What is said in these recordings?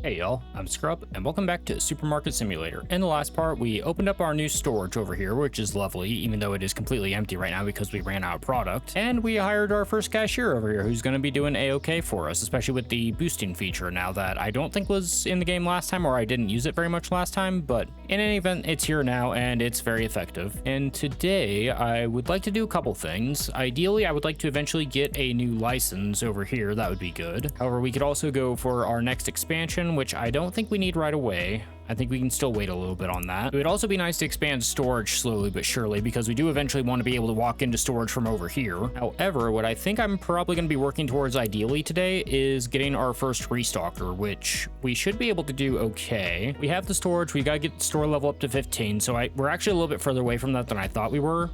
Hey y'all, I'm Scrub, and welcome back to Supermarket Simulator. In the last part, we opened up our new storage over here, which is lovely, even though it is completely empty right now because we ran out of product. And we hired our first cashier over here, who's going to be doing A-OK for us, especially with the boosting feature now that I don't think was in the game last time, or I didn't use it very much last time, but in any event, it's here now, and it's very effective. And today, I would like to do a couple things. Ideally, I would like to eventually get a new license over here. That would be good. However, we could also go for our next expansion, which I don't think we need right away. I think we can still wait a little bit on that. It would also be nice to expand storage slowly but surely because we do eventually want to be able to walk into storage from over here. However, what I think I'm probably going to be working towards ideally today is getting our first restocker, which we should be able to do okay. We have the storage. We got to get the store level up to 15. So we're actually a little bit further away from that than I thought we were.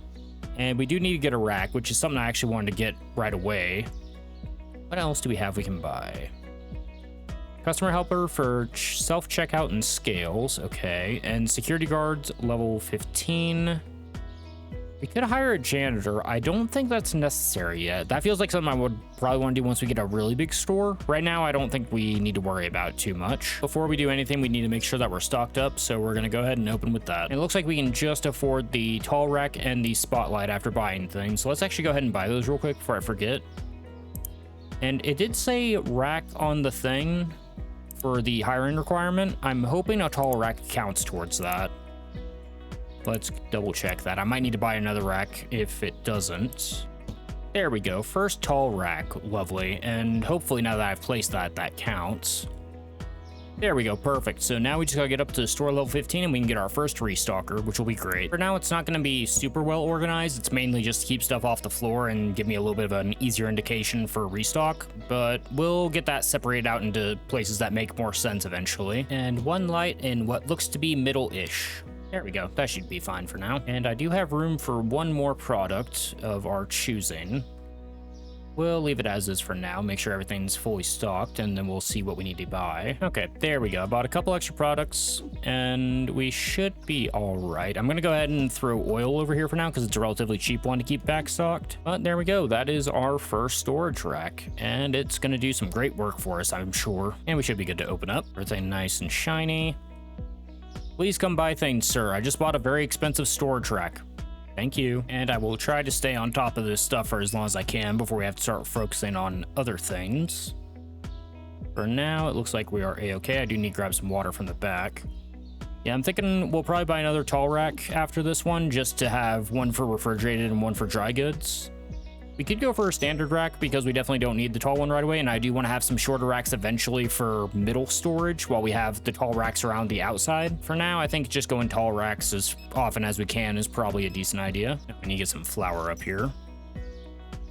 And we do need to get a rack, which is something I actually wanted to get right away. What else do we have we can buy? Customer helper for self-checkout and scales, okay. And security guards, level 15. We could hire a janitor. I don't think that's necessary yet. That feels like something I would probably want to do once we get a really big store. Right now, I don't think we need to worry about it too much. Before we do anything, we need to make sure that we're stocked up, so we're gonna go ahead and open with that. And it looks like we can just afford the tall rack and the spotlight after buying things. So let's actually go ahead and buy those real quick before I forget. And it did say rack on the thing for the hiring requirement. I'm hoping a tall rack counts towards that. Let's double check that. I might need to buy another rack if it doesn't. There we go. First tall rack. Lovely. And hopefully now that I've placed that, that counts. There we go. Perfect. So now we just gotta get up to store level 15 and we can get our first restocker, which will be great. For now, it's not gonna be super well organized. It's mainly just to keep stuff off the floor and give me a little bit of an easier indication for restock, but we'll get that separated out into places that make more sense eventually. And one light in what looks to be middle-ish. There we go. That should be fine for now. And I do have room for one more product of our choosing. We'll leave it as is for now, make sure everything's fully stocked, and then we'll see what we need to buy. Okay, there we go. I bought a couple extra products, and we should be all right. I'm gonna go ahead and throw oil over here for now, because it's a relatively cheap one to keep back stocked. But there we go. That is our first storage rack, and it's gonna do some great work for us, I'm sure. And we should be good to open up. Everything nice and shiny. Please come buy things, sir. I just bought a very expensive storage rack. Thank you. And I will try to stay on top of this stuff for as long as I can before we have to start focusing on other things. For now, it looks like we are A-OK. I do need to grab some water from the back. Yeah, I'm thinking we'll probably buy another tall rack after this one, just to have one for refrigerated and one for dry goods. We could go for a standard rack because we definitely don't need the tall one right away, and I do want to have some shorter racks eventually for middle storage while we have the tall racks around the outside. For now, I think just going tall racks as often as we can is probably a decent idea. We need to get some flour up here.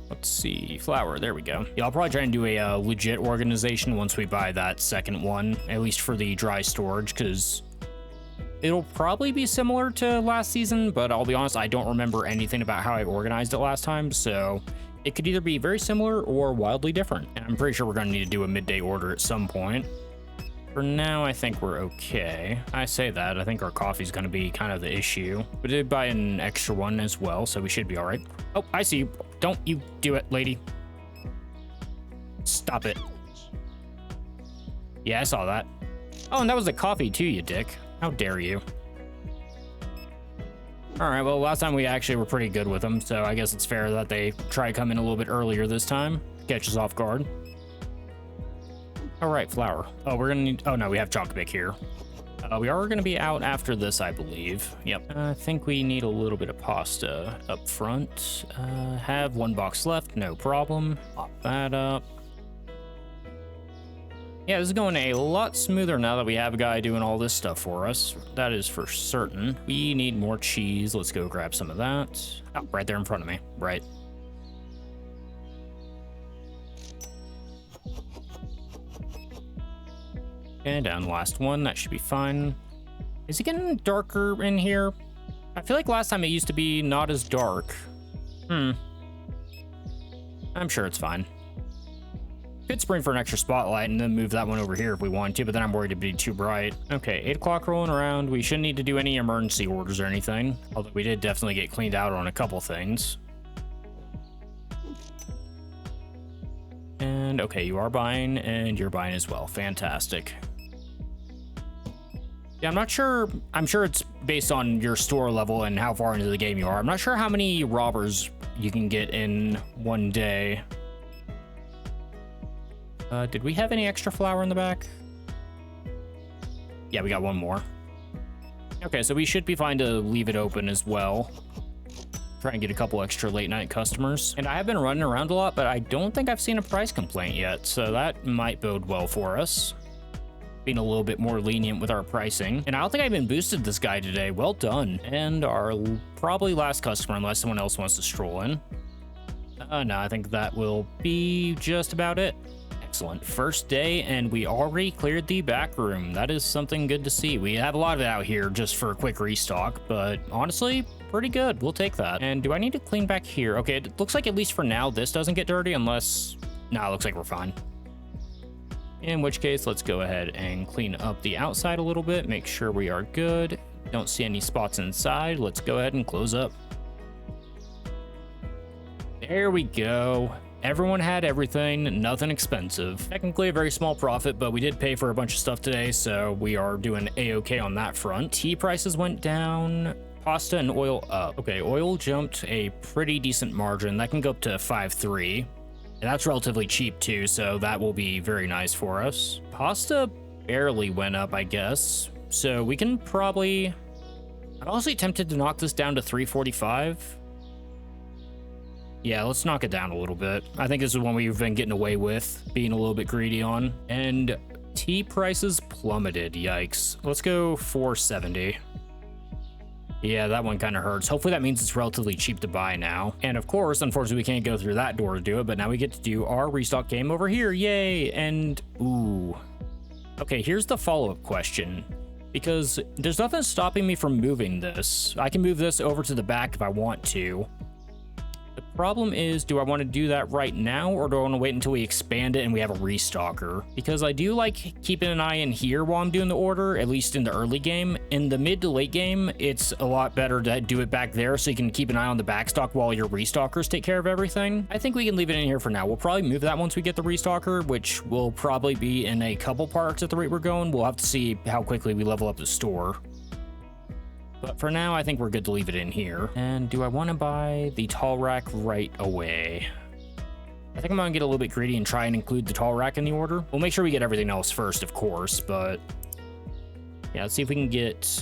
Let's see, flour, there we go. Yeah, I'll probably try and do a legit organization once we buy that second one, at least for the dry storage, because it'll probably be similar to last season, but I'll be honest, I don't remember anything about how I organized it last time, so it could either be very similar or wildly different. And I'm pretty sure we're going to need to do a midday order at some point. For now, I think we're okay. I say that, I think our coffee's going to be kind of the issue. We did buy an extra one as well, so we should be all right. Oh, I see you. Don't you do it, lady. Stop it. Yeah, I saw that. Oh, and that was the coffee too, you dick. How dare you? All right, well, last time we actually were pretty good with them, so I guess it's fair that they try to come in a little bit earlier this time. Catch us off guard. All right, flour. Oh, we're gonna need, oh no, we have Chocolate here. We are gonna be out after this, I believe. Yep, I think we need a little bit of pasta up front. Have one box left, no problem. Pop that up. Yeah, this is going a lot smoother now that we have a guy doing all this stuff for us. That is for certain. We need more cheese. Let's go grab some of that. Oh, right there in front of me. Right. And down the last one. That should be fine. Is it getting darker in here? I feel like last time it used to be not as dark. I'm sure it's fine. Could spring for an extra spotlight and then move that one over here if we want to, but then I'm worried it'd be too bright. Okay, 8 o'clock rolling around. We shouldn't need to do any emergency orders or anything, although we did definitely get cleaned out on a couple things. And okay, you are buying and you're buying as well. Fantastic. Yeah, I'm not sure. I'm sure it's based on your store level and how far into the game you are. I'm not sure how many robbers you can get in one day. Did we have any extra flour in the back? Yeah, we got one more. Okay, so we should be fine to leave it open as well. Try and get a couple extra late night customers. And I have been running around a lot, but I don't think I've seen a price complaint yet, so that might bode well for us. Being a little bit more lenient with our pricing. And I don't think I even boosted this guy today. Well done. And our probably last customer, unless someone else wants to stroll in. No, I think that will be just about it. Excellent. First day, and we already cleared the back room. That is something good to see. We have a lot of it out here just for a quick restock, but honestly, pretty good. We'll take that. And do I need to clean back here? Okay, it looks like at least for now, this doesn't get dirty unless... Nah, it looks like we're fine. In which case, let's go ahead and clean up the outside a little bit, make sure we are good. Don't see any spots inside. Let's go ahead and close up. There we go. Everyone had everything, nothing expensive. Technically a very small profit, but we did pay for a bunch of stuff today, so we are doing a-okay on that front. Tea prices went down, pasta and oil up. Okay, oil jumped a pretty decent margin. That can go up to 5.3. And that's relatively cheap too, so that will be very nice for us. Pasta barely went up, I guess. So we can probably... I'm honestly tempted to knock this down to 3.45. Yeah, let's knock it down a little bit. I think this is one we've been getting away with, being a little bit greedy on. And tea prices plummeted, yikes. Let's go 4.70. Yeah, that one kind of hurts. Hopefully that means it's relatively cheap to buy now. And of course, unfortunately, we can't go through that door to do it, but now we get to do our restock game over here. Yay! And, ooh. Okay, here's the follow-up question. Because there's nothing stopping me from moving this. I can move this over to the back if I want to. The problem is, do I want to do that right now, or do I want to wait until we expand it and we have a restocker? Because I do like keeping an eye in here while I'm doing the order, at least in the early game. In the mid to late game, it's a lot better to do it back there so you can keep an eye on the backstock while your restockers take care of everything. I think we can leave it in here for now. We'll probably move that once we get the restocker, which will probably be in a couple parts at the rate we're going. We'll have to see how quickly we level up the store. But for now, I think we're good to leave it in here. And do I want to buy the tall rack right away? I think I'm going to get a little bit greedy and try and include the tall rack in the order. We'll make sure we get everything else first, of course, but yeah, let's see if we can get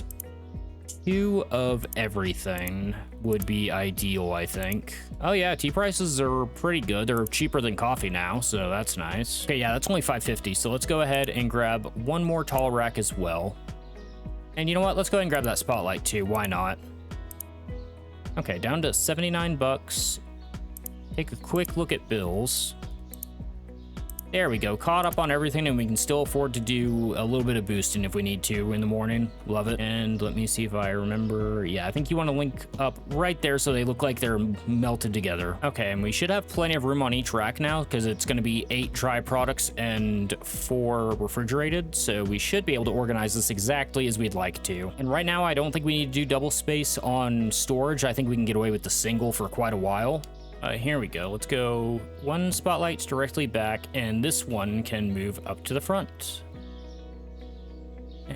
2 of everything would be ideal, I think. Oh yeah, tea prices are pretty good. They're cheaper than coffee now, so that's nice. Okay, yeah, that's only $5.50, so let's go ahead and grab one more tall rack as well. And you know what? Let's go ahead and grab that spotlight too. Why not? Okay, down to 79 bucks. Take a quick look at bills. There we go. Caught up on everything, and we can still afford to do a little bit of boosting if we need to in the morning. Love it. And let me see if I remember. Yeah, I think you want to link up right there so they look like they're melted together. Okay, and we should have plenty of room on each rack now because it's going to be 8 dry products and 4 refrigerated. So we should be able to organize this exactly as we'd like to. And right now, I don't think we need to do double space on storage. I think we can get away with the single for quite a while. Here we go. Let's go 1 spotlight's directly back, and this one can move up to the front.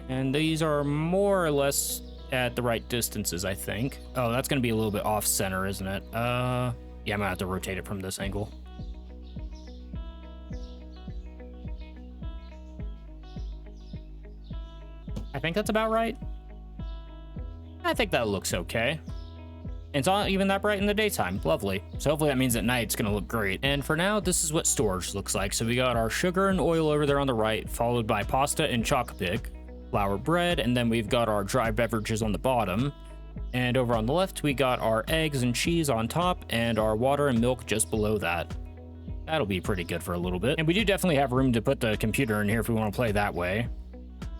And these are more or less at the right distances, I think. Oh, that's going to be a little bit off center, isn't it? Yeah, I'm going to have to rotate it from this angle. I think that's about right. I think that looks okay. It's not even that bright in the daytime. Lovely. So hopefully that means at night it's going to look great. And for now, this is what storage looks like. So we got our sugar and oil over there on the right, followed by pasta and chocolate, flour, bread, and then we've got our dry beverages on the bottom. And over on the left, we got our eggs and cheese on top, and our water and milk just below that. That'll be pretty good for a little bit. And we do definitely have room to put the computer in here if we want to play that way.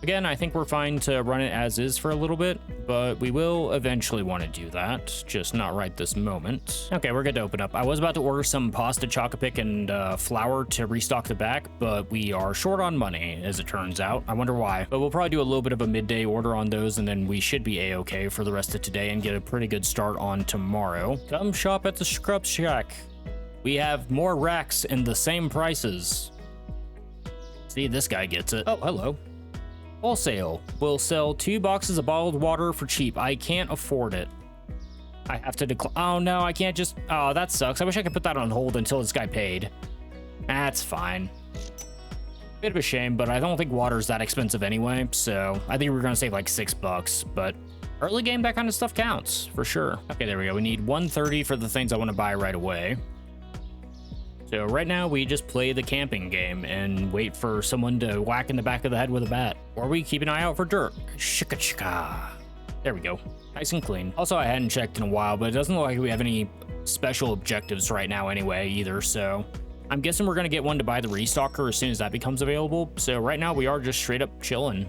Again, I think we're fine to run it as is for a little bit, but we will eventually want to do that, just not right this moment. Okay, we're good to open up. I was about to order some pasta, chocolate, and flour to restock the back, but we are short on money, as it turns out. I wonder why. But we'll probably do a little bit of a midday order on those, and then we should be a-okay for the rest of today and get a pretty good start on tomorrow. Come shop at the Scrub Shack. We have more racks and the same prices. See, this guy gets it. Oh, hello. Wholesale. We'll sell 2 boxes of bottled water for cheap. I can't afford it. I have to decline. Oh no, I can't just. Oh, that sucks. I wish I could put that on hold until this guy paid. That's fine. Bit of a shame, but I don't think water's that expensive anyway, so I think we're gonna save like $6, but early game, that kind of stuff counts for sure. Okay, there we go. We need 130 for the things I want to buy right away. So right now we just play the camping game and wait for someone to whack in the back of the head with a bat, or we keep an eye out for dirt. Shika chika. There we go. Nice and clean. Also, I hadn't checked in a while, but it doesn't look like we have any special objectives right now anyway either, so I'm guessing we're gonna get one to buy the Restocker as soon as that becomes available. So right now we are just straight up chilling,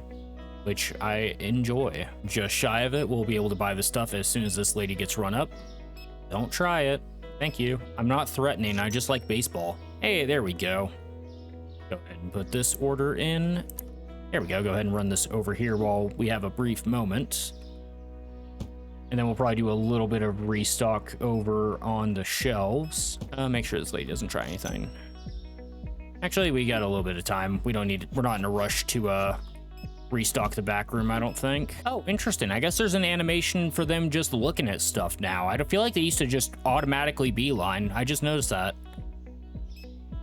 which I enjoy. Just shy of it, we'll be able to buy the stuff as soon as this lady gets run up. Don't try it. Thank you. I'm not threatening, I just like baseball. Hey, there we go. Go ahead and put this order in. There we go. Go ahead and run this over here while we have a brief moment. And then we'll probably do a little bit of restock over on the shelves. Make sure this lady doesn't try anything. Actually, we got a little bit of time. We're not in a rush to restock the back room, I don't think. Oh, interesting. I guess there's an animation for them just looking at stuff now. I don't feel like they used to just automatically beeline. I just noticed that.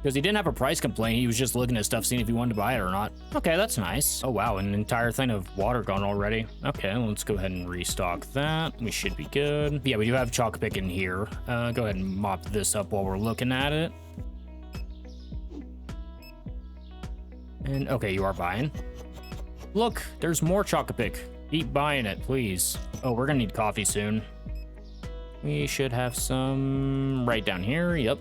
Because he didn't have a price complaint, he was just looking at stuff, seeing if he wanted to buy it or not. Okay, that's nice. Oh wow, an entire thing of water gone already. Okay, let's go ahead and restock that. We should be good. Yeah, we do have chalk pick in here. Go ahead and mop this up while we're looking at it. And okay, you are buying. Look, there's more chalk pick. Keep buying it, please. Oh, we're gonna need coffee soon. We should have some right down here. Yep.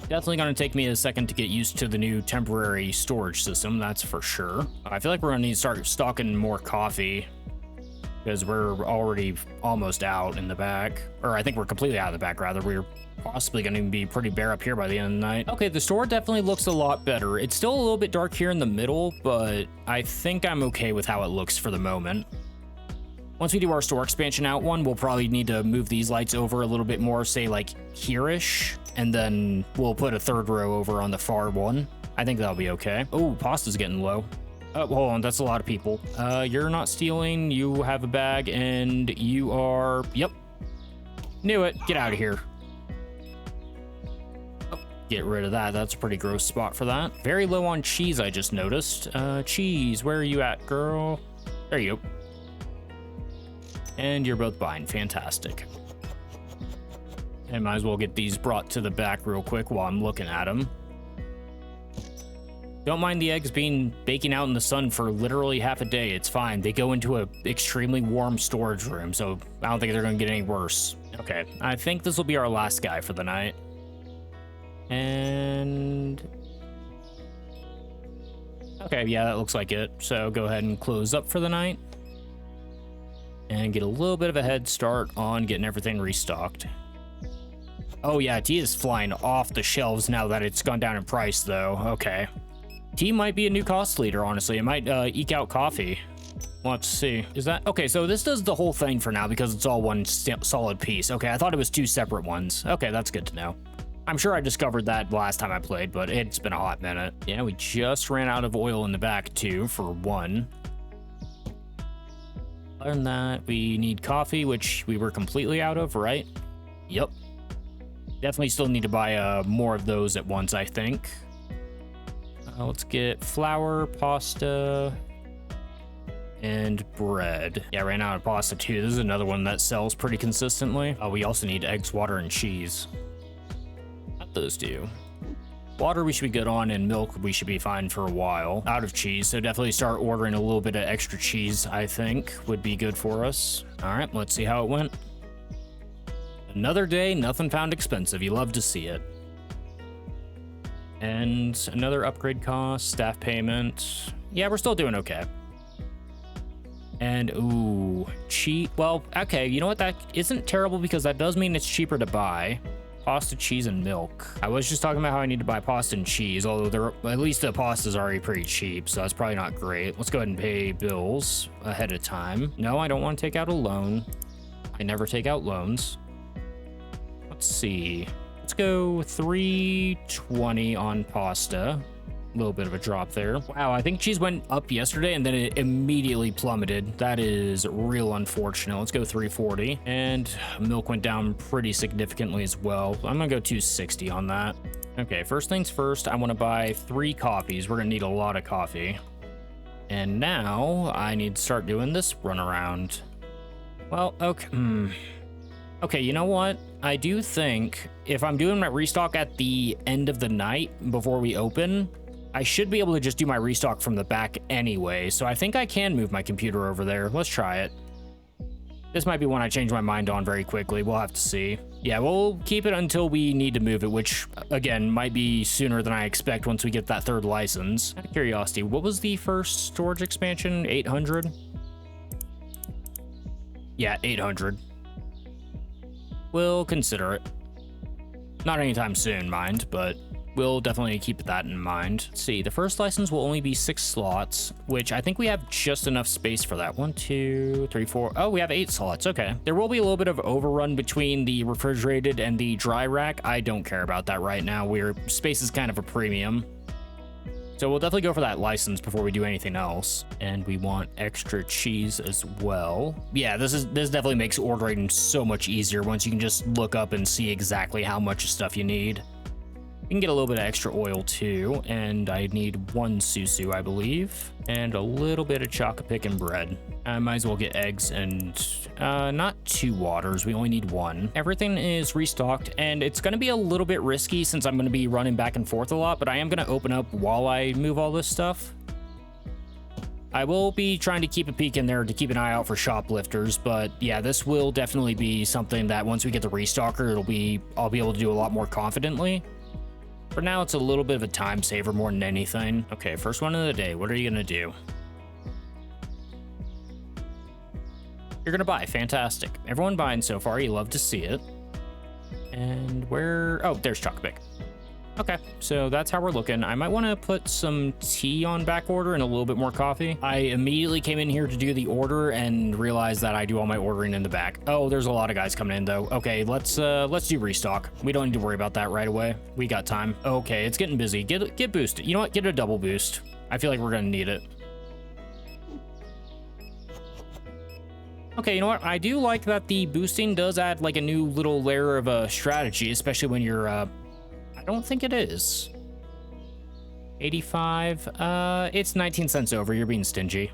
Definitely going to take me a second to get used to the new temporary storage system, that's for sure. I feel like we're going to need to start stocking more coffee because we're already almost out in the back. Or I think we're completely out of the back, rather. We're possibly going to be pretty bare up here by the end of the night. Okay, the store definitely looks a lot better. It's still a little bit dark here in the middle, but I think I'm okay with how it looks for the moment. Once we do our store expansion out one, we'll probably need to move these lights over a little bit more, say like here-ish, and then we'll put a third row over on the far one. I think that'll be okay. Oh, pasta's getting low. Oh, hold on, that's a lot of people. You're not stealing, you have a bag, and you are, yep. Knew it, get out of here. Oh, get rid of that, that's a pretty gross spot for that. Very low on cheese, I just noticed. Cheese, where are you at, girl? There you go. And you're both buying, fantastic. And might as well get these brought to the back real quick while I'm looking at them. Don't mind the eggs baking out in the sun for literally half a day. It's fine. They go into a extremely warm storage room, so I don't think they're gonna get any worse. Okay, I think this will be our last guy for the night. And okay, yeah, that looks like it. So go ahead and close up for the night. And get a little bit of a head start on getting everything restocked. Oh yeah, tea is flying off the shelves now that it's gone down in price though. Okay. Tea might be a new cost leader, honestly. It might eke out coffee. We'll have to see. Is that... Okay, so this does the whole thing for now because it's all one solid piece. Okay, I thought it was 2 separate ones. Okay, that's good to know. I'm sure I discovered that last time I played, but it's been a hot minute. Yeah, we just ran out of oil in the back too, for one. Other than that, we need coffee, which we were completely out of, right? Yep. Definitely still need to buy more of those at once, I think. Let's get flour, pasta, and bread. Yeah, I ran out of pasta too. This is another one that sells pretty consistently. We also need eggs, water, and cheese. What those do? Water we should be good on, and milk we should be fine for a while. Out of cheese, so definitely start ordering a little bit of extra cheese, I think, would be good for us. All right, let's see how it went. Another day, nothing found expensive. You love to see it. And another upgrade cost, staff payment. Yeah, we're still doing okay. And, ooh, cheap. Well, okay, you know what? That isn't terrible because that does mean it's cheaper to buy. Pasta, cheese, and milk. I was just talking about how I need to buy pasta and cheese, although at least the pasta's already pretty cheap, so that's probably not great. Let's go ahead and pay bills ahead of time. No, I don't want to take out a loan. I never take out loans. Let's see. Let's go $3.20 on pasta. A little bit of a drop there. Wow, I think cheese went up yesterday and then it immediately plummeted. That is real unfortunate. Let's go 340. And milk went down pretty significantly as well. I'm gonna go 260 on that. Okay, first things first, I want to buy 3 coffees. We're gonna need a lot of coffee. And now I need to start doing this run around. Well, okay. Okay, you know what? I do think if I'm doing my restock at the end of the night before we open, I should be able to just do my restock from the back anyway. So I think I can move my computer over there. Let's try it. This might be one I change my mind on very quickly. We'll have to see. Yeah, we'll keep it until we need to move it, which again might be sooner than I expect once we get that 3rd license. Out of curiosity, what was the first storage expansion? 800? Yeah, 800. We'll consider it. Not anytime soon, mind, but we'll definitely keep that in mind. Let's see, the first license will only be 6 slots, which I think we have just enough space for that. 1, 2, 3, 4. Oh, we have 8 slots. Okay. There will be a little bit of overrun between the refrigerated and the dry rack. I don't care about that right now. Space is kind of a premium. So we'll definitely go for that license before we do anything else. And we want extra cheese as well. Yeah, this definitely makes ordering so much easier once you can just look up and see exactly how much stuff you need. You can get a little bit of extra oil too, and I need 1 susu, I believe, and a little bit of chocolate and bread. I might as well get eggs and not 2 waters. We only need 1. Everything is restocked, and it's going to be a little bit risky since I'm going to be running back and forth a lot, but I am going to open up while I move all this stuff. I will be trying to keep a peek in there to keep an eye out for shoplifters, but yeah, this will definitely be something that once we get the restocker, I'll be able to do a lot more confidently. For now, it's a little bit of a time saver more than anything. Okay, first one of the day. What are you gonna do? You're gonna buy. Fantastic. Everyone buying so far. You love to see it. And where? Oh, there's Chocopic. Okay, so that's how we're looking. I might want to put some tea on back order and a little bit more coffee. I immediately came in here to do the order and realized that I do all my ordering in the back. Oh, there's a lot of guys coming in though. Okay, let's do restock. We don't need to worry about that right away. We got time. Okay, it's getting busy. Get boosted. You know what? Get a double boost. I feel like we're gonna need it. Okay, you know what? I do like that the boosting does add like a new little layer of a strategy, especially when you're I don't think it is. 85. It's 19 cents over. You're being stingy.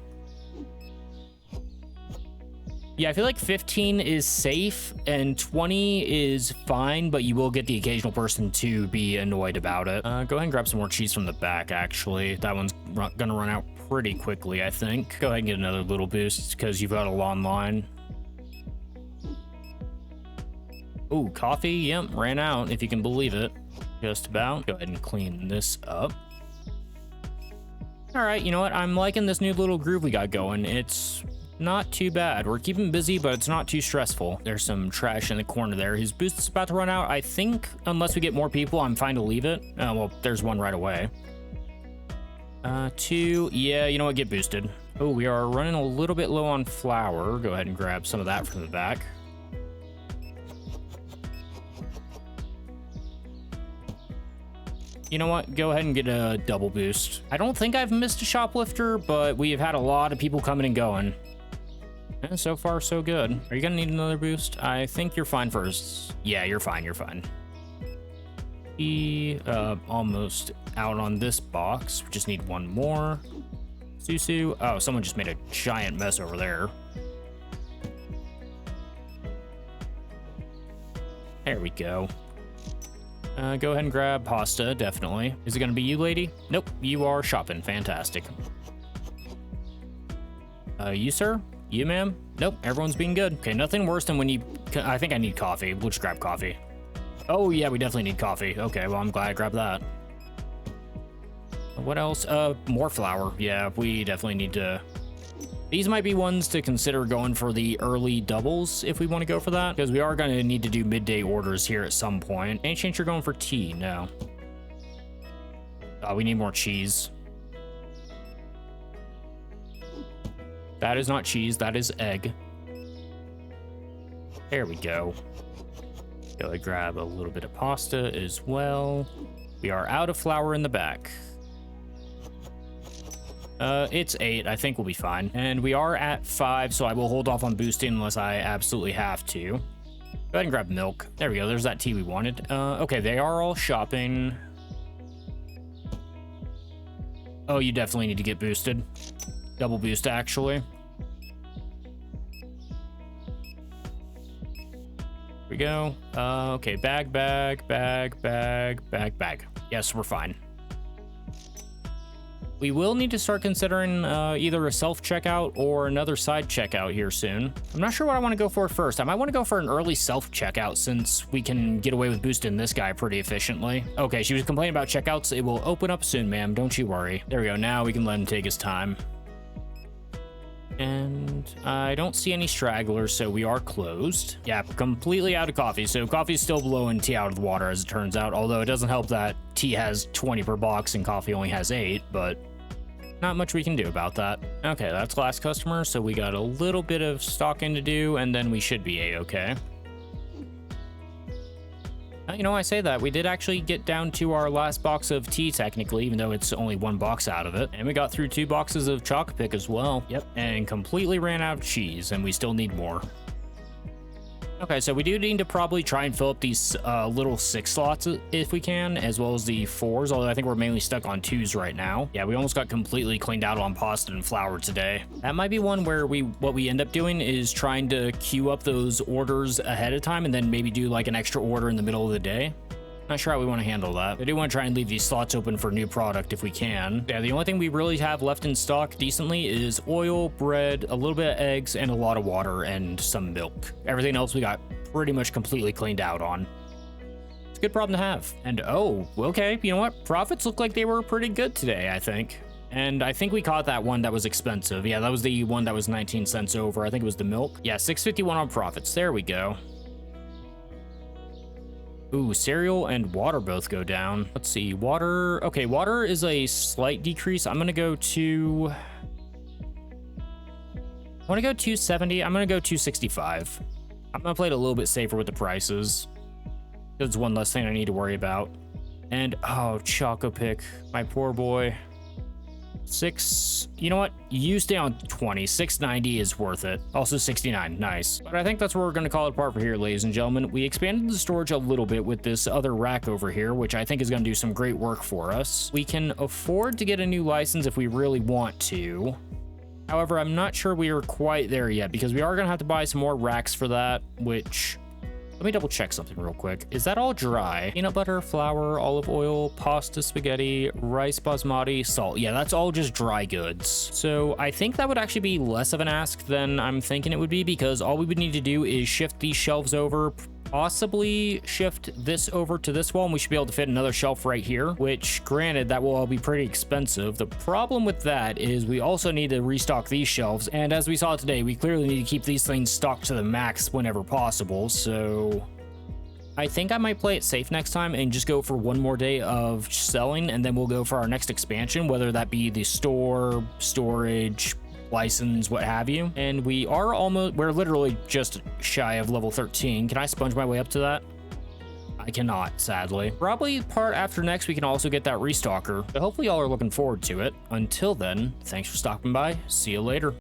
Yeah, I feel like 15 is safe and 20 is fine, but you will get the occasional person to be annoyed about it. Go ahead and grab some more cheese from the back, actually. That one's gonna run out pretty quickly, I think. Go ahead and get another little boost because you've got a long line. Ooh, coffee. Yep, ran out, if you can believe it. Just about. Go ahead and clean this up. All right, you know what? I'm liking this new little groove we got going. It's not too bad. We're keeping busy, but it's not too stressful. There's some trash in the corner there. His boost is about to run out. I think unless we get more people, I'm fine to leave it. Well, there's one right away. 2. Yeah, you know what? Get boosted. Oh, we are running a little bit low on flour. Go ahead and grab some of that from the back. You know what? Go ahead and get a double boost. I don't think I've missed a shoplifter, but we have had a lot of people coming and going. And so far, so good. Are you gonna need another boost? I think you're fine first. Yeah, you're fine, you're fine. Almost out on this box. We just need 1 more. Susu. Oh, someone just made a giant mess over there. There we go. Go ahead and grab pasta, definitely. Is it gonna be you, lady? Nope, you are shopping. Fantastic. You, sir? You, ma'am? Nope, everyone's being good. Okay, nothing worse than when you... I think I need coffee. We'll just grab coffee. Oh, yeah, we definitely need coffee. Okay, well, I'm glad I grabbed that. What else? More flour. Yeah, we definitely need to... These might be ones to consider going for the early doubles if we want to go for that, because we are going to need to do midday orders here at some point. Any chance you're going for tea? No. We need more cheese. That is not cheese, that is egg. There we go. Go ahead, grab a little bit of pasta as well. We are out of flour in the back. It's 8. I think we'll be fine. And we are at 5, so I will hold off on boosting unless I absolutely have to. Go ahead and grab milk. There we go. There's that tea we wanted. Okay, they are all shopping. Oh, you definitely need to get boosted. Double boost, actually. Here we go. Okay, bag. Yes, we're fine. We will need to start considering either a self-checkout or another side checkout here soon. I'm not sure what I want to go for first. I might want to go for an early self-checkout since we can get away with boosting this guy pretty efficiently. Okay, she was complaining about checkouts. It will open up soon, ma'am. Don't you worry. There we go. Now we can let him take his time. And I don't see any stragglers, so we are closed. Yeah, completely out of coffee. So coffee's still blowing tea out of the water, as it turns out. Although it doesn't help that tea has 20 per box and coffee only has 8, but not much we can do about that. Okay, that's last customer, so we got a little bit of stocking to do, and then we should be a-okay. You know, I say that. We did actually get down to our last box of tea, technically, even though it's only 1 box out of it. And we got through 2 boxes of chocolate pick as well. Yep, and completely ran out of cheese, and we still need more. Okay, so we do need to probably try and fill up these little 6 slots if we can, as well as the 4s, although I think we're mainly stuck on 2s right now. Yeah, we almost got completely cleaned out on pasta and flour today. That might be one where what we end up doing is trying to queue up those orders ahead of time and then maybe do like an extra order in the middle of the day. Not sure how we want to handle that. I do want to try and leave these slots open for new product if we can. Yeah, the only thing we really have left in stock decently is oil, bread, a little bit of eggs, and a lot of water and some milk. Everything else we got pretty much completely cleaned out on. It's a good problem to have. And oh, okay, you know what? Profits look like they were pretty good today, I think. And I think we caught that one that was expensive. Yeah, that was the one that was 19 cents over. I think it was the milk. Yeah, 651 on profits. There we go. Ooh, cereal and water both go down. Let's see, water. Okay, water is a slight decrease. I'm gonna go to... I wanna go 270. I'm gonna go 265. I'm gonna play it a little bit safer with the prices. There's one less thing I need to worry about. And, oh, Choco Pick, my poor boy. 6, you know what? You stay on 20. 690 is worth it. Also 69, nice. But I think that's where we're gonna call it apart for here, ladies and gentlemen. We expanded the storage a little bit with this other rack over here, which I think is gonna do some great work for us. We can afford to get a new license if we really want to. However, I'm not sure we are quite there yet because we are gonna have to buy some more racks for that, which... Let me double check something real quick. Is that all dry? Peanut butter, flour, olive oil, pasta, spaghetti, rice basmati, salt. Yeah, that's all just dry goods. So I think that would actually be less of an ask than I'm thinking it would be because all we would need to do is shift these shelves over, possibly shift this over to this wall, and we should be able to fit another shelf right here, which granted that will all be pretty expensive. The problem with that is we also need to restock these shelves, and as we saw today, we clearly need to keep these things stocked to the max whenever possible. So I think I might play it safe next time and just go for one more day of selling, and then we'll go for our next expansion, whether that be the store, storage, license, what have you. And we're literally just shy of level 13. Can I sponge my way up to that? I cannot, sadly. Probably part after next we can also get that restocker, but hopefully y'all are looking forward to it. Until then, thanks for stopping by. See you later.